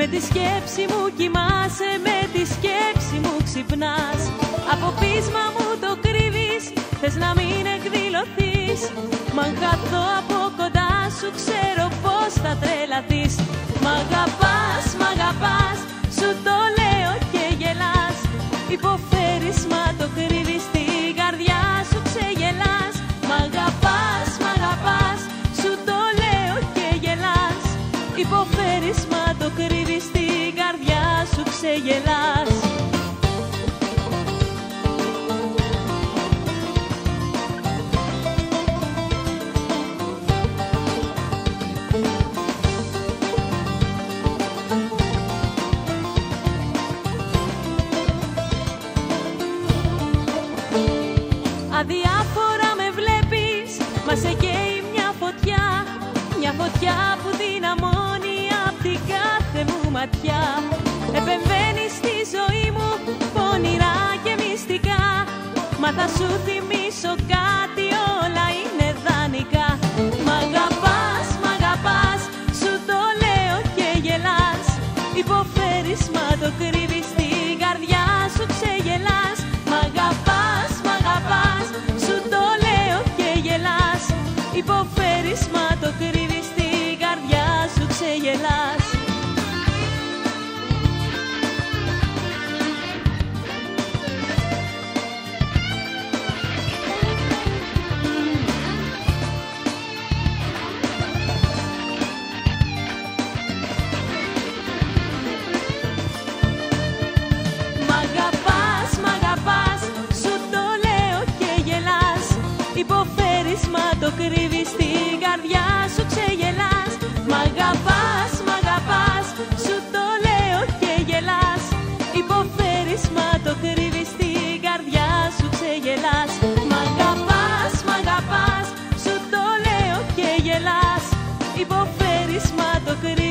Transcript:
Με τη σκέψη μου κοιμάσαι, με τη σκέψη μου ξυπνάς. Από πείσμα μου το κρύβεις, θες να μην εκδηλωθείς. Μ' αν χαθώ από κοντά σου, ξέρω πως θα τρελαθείς. Μ' αγαπάς, μ' αγαπάς, σου το λέω και γελάς. Υποφέρεις, μα το κρύβεις, στην καρδιά σου ξεγελάς. Μ' αγαπάς, μ' αγαπάς, σου το λέω και γελάς. Υποφέρεις, μα το κρύβεις, στην καρδιά σου ξεγελάς. Αδιάφορα με βλέπεις, μα σε καίει μια φωτιά. Μια φωτιά που δυναμώνει απ' την κάθε μου ματιά. Επεμβαίνει στη ζωή μου πονηρά και μυστικά. Μα θα σου θυμίσω κάτι, όλα είναι δανεικά. Μ' αγαπάς, μ' αγαπάς, σου το λέω και γελάς. Υποφέρεις, μα το κρύβεις, στην καρδιά σου ξεγελάς. Μ' αγαπάς, μ' αγαπάς, σου το λέω και γελάς. Υποφέρεις, μα το κρύβεις, στην καρδιά σου ξεγελάς. Μ' αγαπάς, μ' αγαπάς, σου το λέω και γελάς. Υποφέρεις, μα το κρύβεις, στην καρδιά σου ξεγελάς. Μ' αγαπάς, μ' αγαπάς, σου το λέω και γελάς. Υποφέρεις, μα το κρύβεις, στην καρδιά σου ξεγελάς. Μ' αγαπάς, μ' αγαπάς, σου το λέω και γελάς. Υποφέρεις, μα το κρύβεις.